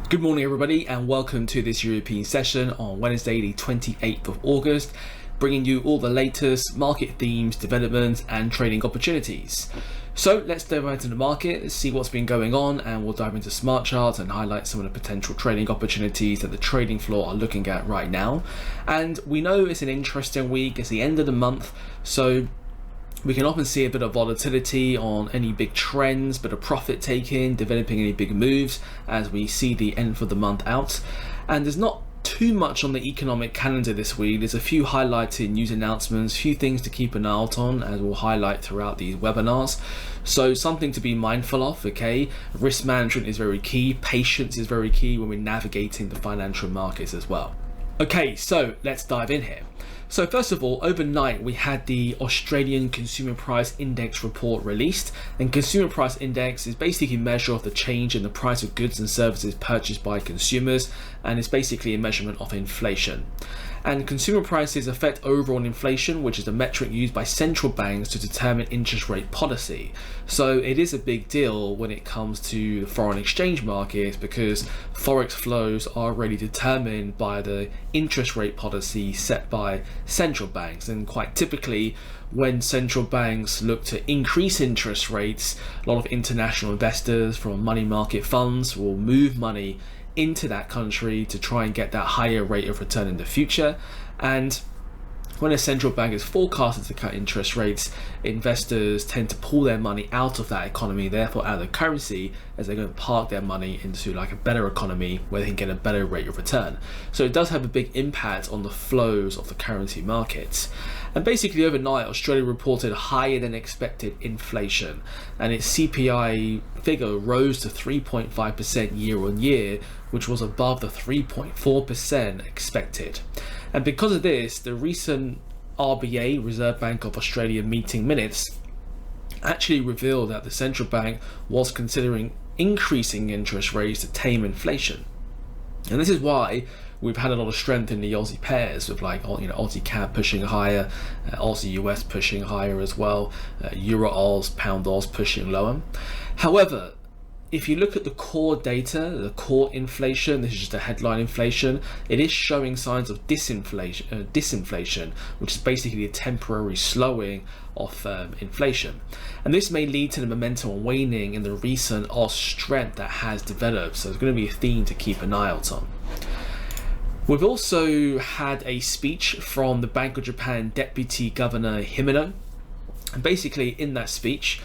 Good morning everybody and welcome to this European session on Wednesday the 28th of August, bringing you all the latest market themes, developments and trading opportunities. So let's dive into the market, see what's been going on, and we'll dive into smart charts and highlight some of the potential trading opportunities that the trading floor are looking at right now. And we know it's an interesting week, it's the end of the month, so we can often see a bit of volatility on any big trends, bit of profit taking, developing any big moves as we see the end for the month out. And there's not too much on the economic calendar this week. There's a few highlighted news announcements, few things to keep an eye out on, as we'll highlight throughout these webinars. So something to be mindful of, okay? Risk management is very key, patience is very key when we're navigating the financial markets as well. Okay, so let's dive in here. So first of all, overnight we had the Australian Consumer Price Index report released, and Consumer Price Index is basically a measure of the change in the price of goods and services purchased by consumers, and it's basically a measurement of inflation. And consumer prices affect overall inflation, which is a metric used by central banks to determine interest rate policy. So it is a big deal when it comes to the foreign exchange markets, because Forex flows are already determined by the interest rate policy set by central banks. And quite typically, when central banks look to increase interest rates, a lot of international investors from money market funds will move money into that country to try and get that higher rate of return in the future. And when a central bank is forecasted to cut interest rates, investors tend to pull their money out of that economy, therefore out of the currency, as they're going to park their money into like a better economy where they can get a better rate of return. So it does have a big impact on the flows of the currency markets. And basically overnight, Australia reported higher than expected inflation, and its CPI figure rose to 3.5% year on year, which was above the 3.4% expected. And because of this, the recent RBA, Reserve Bank of Australia meeting minutes actually revealed that the central bank was considering increasing interest rates to tame inflation. And this is why we've had a lot of strength in the Aussie pairs, with Aussie CAD pushing higher, Aussie US pushing higher as well, Euro Aus, Pound Aus pushing lower. However, if you look at the core data, the core inflation, this is just a headline inflation, it is showing signs of disinflation, which is basically a temporary slowing of inflation. And this may lead to the momentum waning in the recent Aus strength that has developed. So it's going to be a theme to keep an eye out on. We've also had a speech from the Bank of Japan Deputy Governor Himino. And basically in that speech,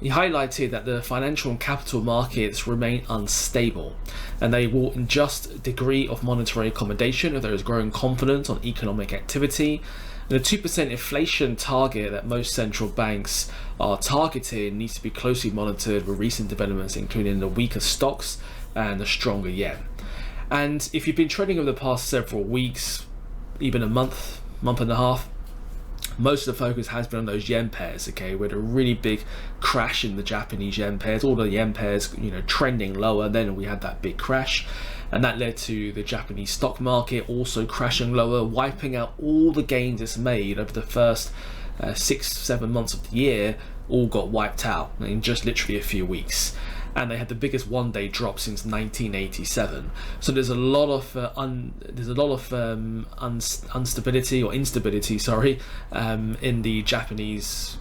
he highlighted that the financial and capital markets remain unstable, and they will adjust a degree of monetary accommodation if there is growing confidence on economic activity. And the 2% inflation target that most central banks are targeting needs to be closely monitored with recent developments, including the weaker stocks and the stronger yen. And if you've been trading over the past several weeks, even a month and a half, most of the focus has been on those yen pairs, okay, with a really big crash in the Japanese yen pairs, all the yen pairs, trending lower. Then we had that big crash, and that led to the Japanese stock market also crashing lower, wiping out all the gains it's made over the first 6-7 months of the year. All got wiped out in just literally a few weeks. And they had the biggest one-day drop since 1987. So there's a lot of instability, in the Japanese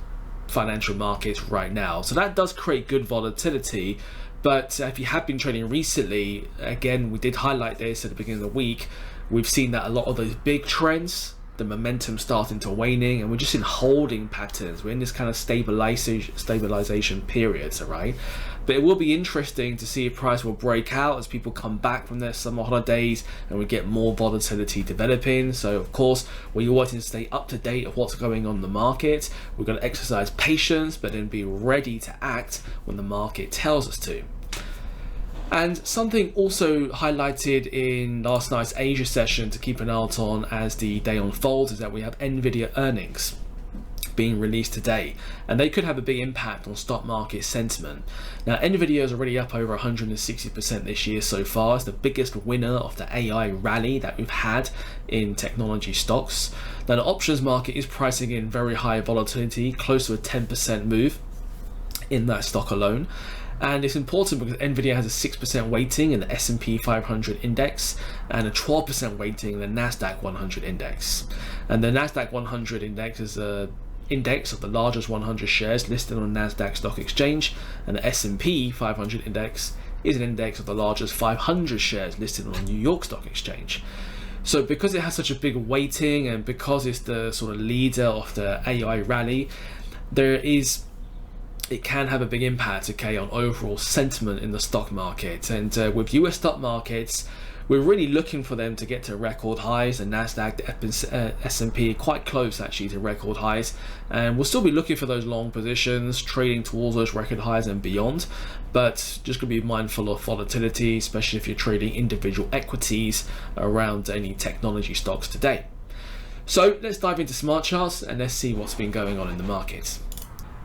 financial markets right now. So that does create good volatility. But if you have been trading recently, again, we did highlight this at the beginning of the week. We've seen that a lot of those big trends, the momentum starting to waning, and we're just in holding patterns. We're in this kind of stabilization period, right? But it will be interesting to see if price will break out as people come back from their summer holidays and we get more volatility developing. So of course, we always need to stay up to date of what's going on in the market. We're going to exercise patience, but then be ready to act when the market tells us to. And something also highlighted in last night's Asia session to keep an eye out on as the day unfolds is that we have Nvidia earnings being released today, and they could have a big impact on stock market sentiment. Now, Nvidia is already up over 160% this year so far. It's the biggest winner of the AI rally that we've had in technology stocks. Now, the options market is pricing in very high volatility, close to a 10% move in that stock alone. And it's important because Nvidia has a 6% weighting in the S&P 500 index and a 12% weighting in the NASDAQ 100 index. And the NASDAQ 100 index is a index of the largest 100 shares listed on the NASDAQ stock exchange, and the S&P 500 index is an index of the largest 500 shares listed on the New York Stock Exchange. So because it has such a big weighting and because it's the sort of leader of the AI rally, it can have a big impact, okay, on overall sentiment in the stock market. And with US stock markets, we're really looking for them to get to record highs. The NASDAQ, the S&P, quite close actually to record highs. And we'll still be looking for those long positions, trading towards those record highs and beyond. But just going to be mindful of volatility, especially if you're trading individual equities around any technology stocks today. So let's dive into smart charts and let's see what's been going on in the markets.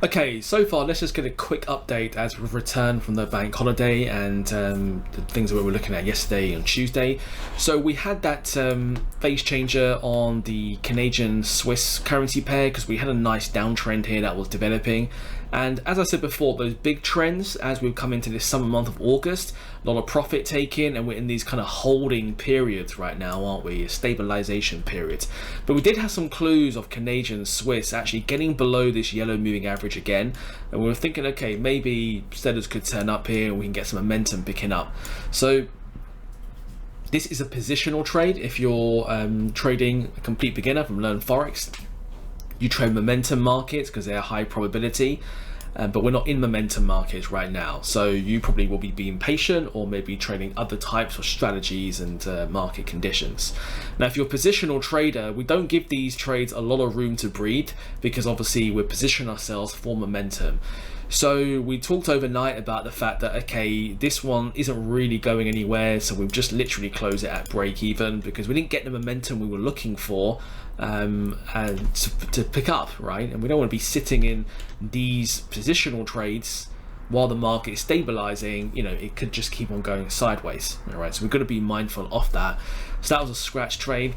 Okay, so far let's just get a quick update as we've returned from the bank holiday and the things that we were looking at yesterday and Tuesday. So we had that phase changer on the Canadian Swiss currency pair because we had a nice downtrend here that was developing. And as I said before, those big trends as we've come into this summer month of August, a lot of profit taking, and we're in these kind of holding periods right now, aren't we? Stabilization periods. But we did have some clues of Canadian Swiss actually getting below this yellow moving average again. And we were thinking, okay, maybe sellers could turn up here and we can get some momentum picking up. So this is a positional trade. If you're trading a complete beginner from Learn Forex, you trade momentum markets because they're high probability, but we're not in momentum markets right now. So you probably will be being patient or maybe trading other types of strategies and market conditions. Now, if you're a positional trader, we don't give these trades a lot of room to breathe because obviously we're positioning ourselves for momentum. So we talked overnight about the fact that, okay, this one isn't really going anywhere. So we've just literally closed it at break even because we didn't get the momentum we were looking for and to pick up, right? And we don't want to be sitting in these positional trades while the market is stabilizing. You know, it could just keep on going sideways, all right? So we've got to be mindful of that. So that was a scratch trade.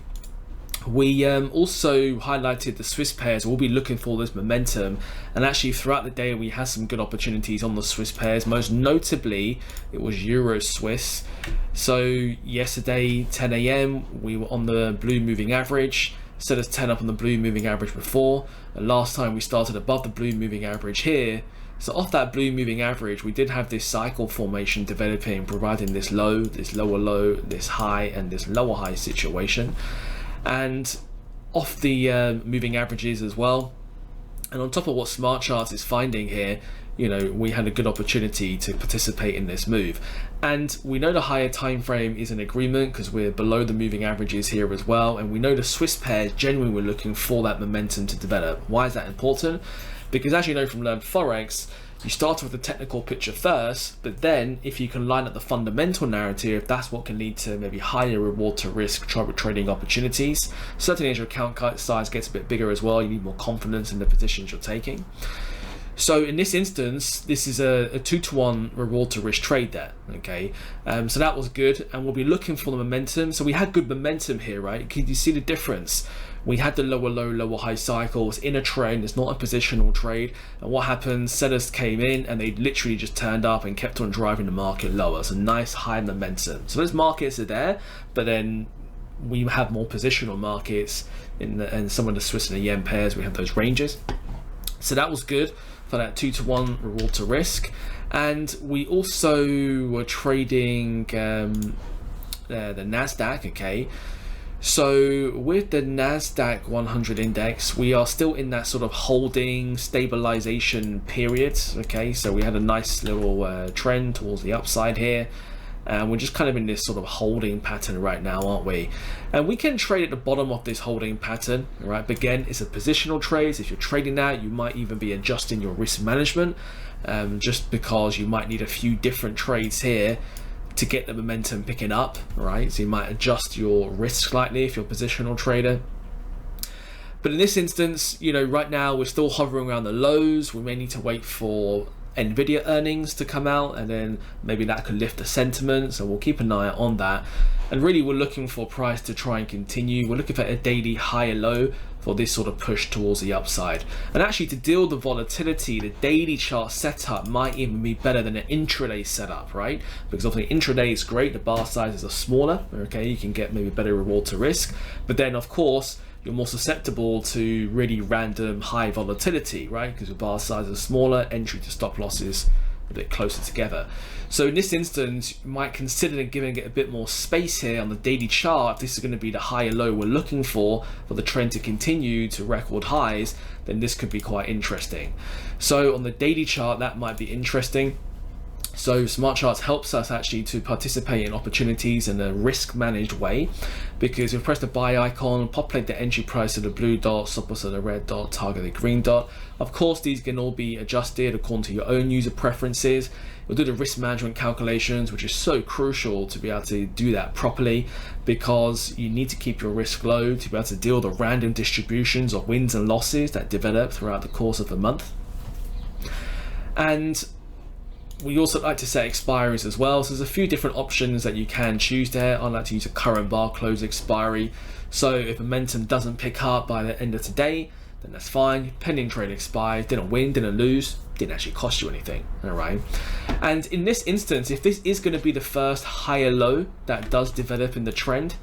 We also highlighted the Swiss pairs. We'll be looking for this momentum, and actually throughout the day we had some good opportunities on the Swiss pairs. Most notably it was Euro Swiss. So yesterday 10 a.m. we were on the blue moving average, set us 10 up on the blue moving average before, and last time we started above the blue moving average here. So off that blue moving average, we did have this cycle formation developing, providing this low, this lower low, this high, and this lower high situation. And off the moving averages as well, and on top of what smart charts is finding here, you know, we had a good opportunity to participate in this move. And we know the higher time frame is an agreement because we're below the moving averages here as well, and we know the Swiss pairs generally we're looking for that momentum to develop. Why is that important? Because as you know from Learn Forex, you start with the technical picture first, but then if you can line up the fundamental narrative, that's what can lead to maybe higher reward to risk trading opportunities. Certainly as your account size gets a bit bigger as well, you need more confidence in the positions you're taking. So in this instance, this is a 2-to-1 reward to risk trade there, okay? So that was good, and we'll be looking for the momentum. So we had good momentum here, right? Can you see the difference? We had the lower low, lower high cycles in a trend. It's not a positional trade. And what happened? Sellers came in and they literally just turned up and kept on driving the market lower. So nice high momentum. So those markets are there, but then we have more positional markets in some of the Swiss and the yen pairs. We have those ranges. So that was good for that 2-to-1 reward to risk. And we also were trading the NASDAQ, okay? So with the NASDAQ 100 index, we are still in that sort of holding stabilization period, okay? So we had a nice little trend towards the upside here. And we're just kind of in this sort of holding pattern right now, aren't we? And we can trade at the bottom of this holding pattern, right? But again, it's a positional trade. If you're trading that, you might even be adjusting your risk management just because you might need a few different trades here to get the momentum picking up, right? So you might adjust your risk slightly if you're a positional trader. But in this instance, you know, right now we're still hovering around the lows. We may need to wait for Nvidia earnings to come out, and then maybe that could lift the sentiment. So we'll keep an eye on that. And really, we're looking for price to try and continue. We're looking for a daily higher low for this sort of push towards the upside. And actually, to deal with the volatility, the daily chart setup might even be better than an intraday setup, right? Because obviously intraday is great, the bar sizes are smaller, okay? You can get maybe better reward to risk. But then, of course, you're more susceptible to really random high volatility, right? Because your bar size is smaller, entry to stop losses a bit closer together. So in this instance, you might consider giving it a bit more space here on the daily chart. If this is going to be the higher low we're looking for the trend to continue to record highs, then this could be quite interesting. So on the daily chart, that might be interesting. So smart charts helps us actually to participate in opportunities in a risk managed way, because if you press the buy icon, populate the entry price of the blue dot, stop loss of the red dot, target the green dot. Of course, these can all be adjusted according to your own user preferences. You'll do the risk management calculations, which is so crucial to be able to do that properly, because you need to keep your risk low to be able to deal with the random distributions of wins and losses that develop throughout the course of the month. And we also like to set expiries as well. So there's a few different options that you can choose there. I like to use a current bar close expiry. So if momentum doesn't pick up by the end of today, then that's fine. Pending trade expires, didn't win, didn't lose, didn't actually cost you anything, all right? And in this instance, if this is going to be the first higher low that does develop in the trend,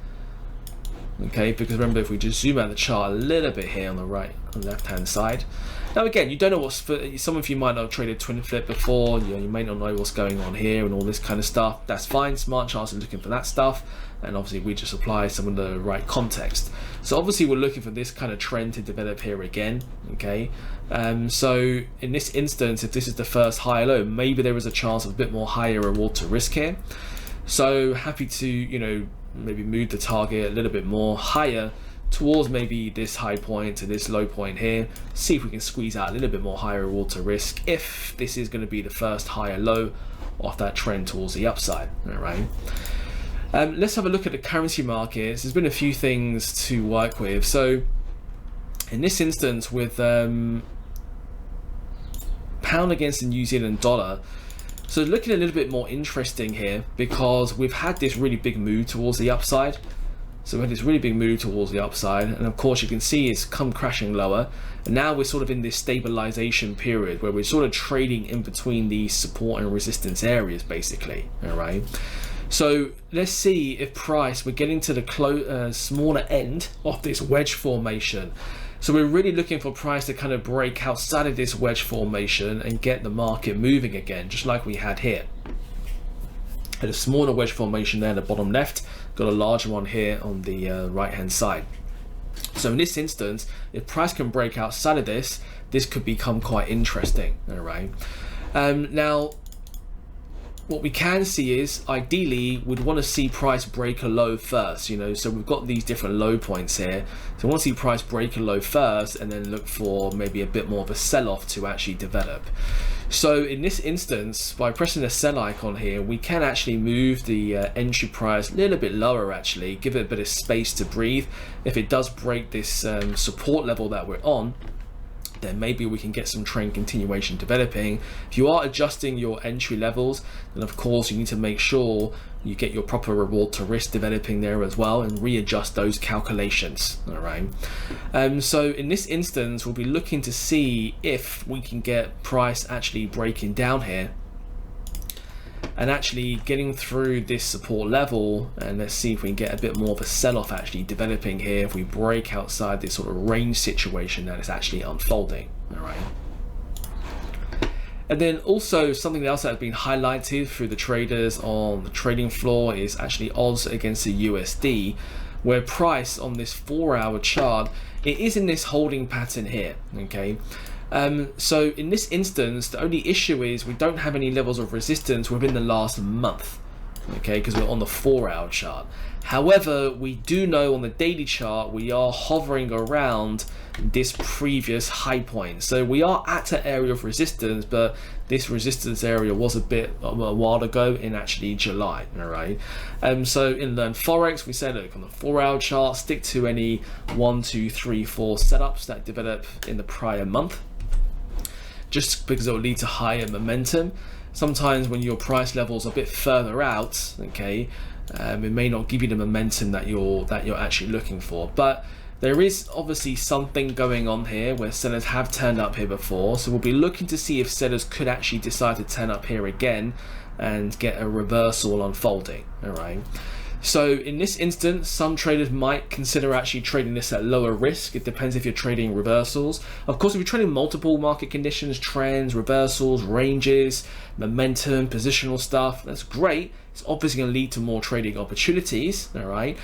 okay, because remember, if we just zoom out the chart a little bit here on the left hand side. Now again, you don't know some of you might not have traded twin flip before, you may not know what's going on here and all this kind of stuff. That's fine, smart charts are looking for that stuff, and obviously we just apply some of the right context. So obviously we're looking for this kind of trend to develop here again, okay? So in this instance, if this is the first higher low, maybe there is a chance of a bit more higher reward to risk here. So happy to, maybe move the target a little bit more higher towards maybe this high point to this low point here, see if we can squeeze out a little bit more higher reward to risk if this is going to be the first higher low off that trend towards the upside. All right, let's have a look at the currency markets. There's been a few things to work with. So in this instance, with pound against the New Zealand dollar, so looking a little bit more interesting here, because we've had this really big move towards the upside. So we had this really big move towards the upside, and of course you can see it's come crashing lower, and now we're sort of in this stabilization period where we're sort of trading in between these support and resistance areas basically. All right, so let's see if price, we're getting to the smaller end of this wedge formation. So we're really looking for price to kind of break outside of this wedge formation and get the market moving again, just like we had here. Had a smaller wedge formation there in the bottom left, got a larger one here on the right hand side. So in this instance, if price can break outside of this, this could become quite interesting. All right. Now, what we can see is ideally we'd want to see price break a low first, so we've got these different low points here. So we want to see price break a low first and then look for maybe a bit more of a sell-off to actually develop. So in this instance, by pressing the sell icon here, we can actually move the entry price a little bit lower, actually, give it a bit of space to breathe. If it does break this support level that we're on, then maybe we can get some trend continuation developing. If you are adjusting your entry levels, then of course you need to make sure you get your proper reward to risk developing there as well, and readjust those calculations. All right. So in this instance, we'll be looking to see if we can get price actually breaking down here and actually getting through this support level, and let's see if we can get a bit more of a sell-off actually developing here if we break outside this sort of range situation that is actually unfolding. All right. And then also something else that has been highlighted through the traders on the trading floor is actually odds against the USD, where price on this 4-hour chart, it is in this holding pattern here, okay? So in this instance, the only issue is we don't have any levels of resistance within the last month, okay, because we're on the 4-hour chart. However, we do know on the daily chart we are hovering around this previous high point. So we are at an area of resistance, but this resistance area was a while ago in actually July. All right. So in Learn Forex, we said, look, on the 4-hour chart, stick to any 1, 2, 3, 4 setups that develop in the prior month. just because it will lead to higher momentum. Sometimes when your price level's a bit further out, okay, it may not give you the momentum that you're actually looking for. But there is obviously something going on here where sellers have turned up here before, so we'll be looking to see if sellers could actually decide to turn up here again and get a reversal unfolding. All right. So in this instance, some traders might consider actually trading this at lower risk. It depends if you're trading reversals. Of course, if you're trading multiple market conditions, trends, reversals, ranges, momentum, positional stuff, that's great. It's obviously going to lead to more trading opportunities, all right?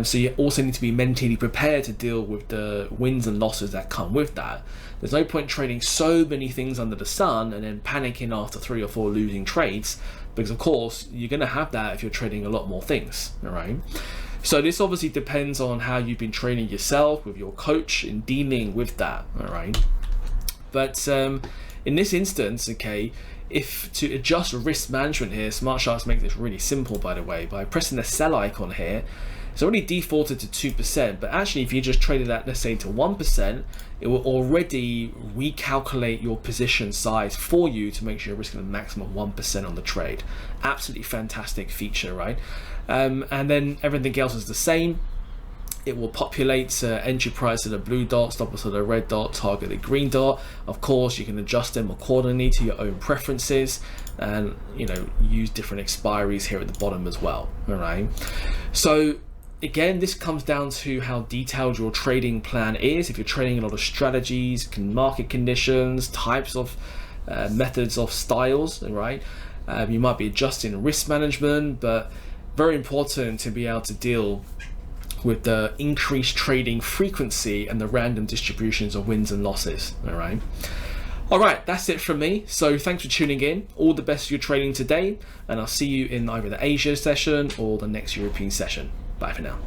So you also need to be mentally prepared to deal with the wins and losses that come with that. There's no point trading so many things under the sun and then panicking after 3 or 4 losing trades, because of course you're going to have that if you're trading a lot more things, all right? So this obviously depends on how you've been training yourself with your coach in dealing with that, all right? But in this instance, okay, if to adjust risk management here, Smart Charts makes this really simple, by the way. By pressing the sell icon here, it's already defaulted to 2%, but actually if you just traded that, let's say, to 1%, it will already recalculate your position size for you to make sure you're risking a maximum of 1% on the trade. Absolutely fantastic feature, right? And then everything else is the same. It will populate entry price at the blue dot, stop loss at the red dot, target the green dot. Of course, you can adjust them accordingly to your own preferences, and use different expiries here at the bottom as well. All right. So again, this comes down to how detailed your trading plan is. If you're trading a lot of strategies, market conditions, types of methods of styles, right? You might be adjusting risk management, but very important to be able to deal with the increased trading frequency and the random distributions of wins and losses. All right, that's it from me. So thanks for tuning in. All the best for your trading today, and I'll see you in either the Asia session or the next European session. Bye for now.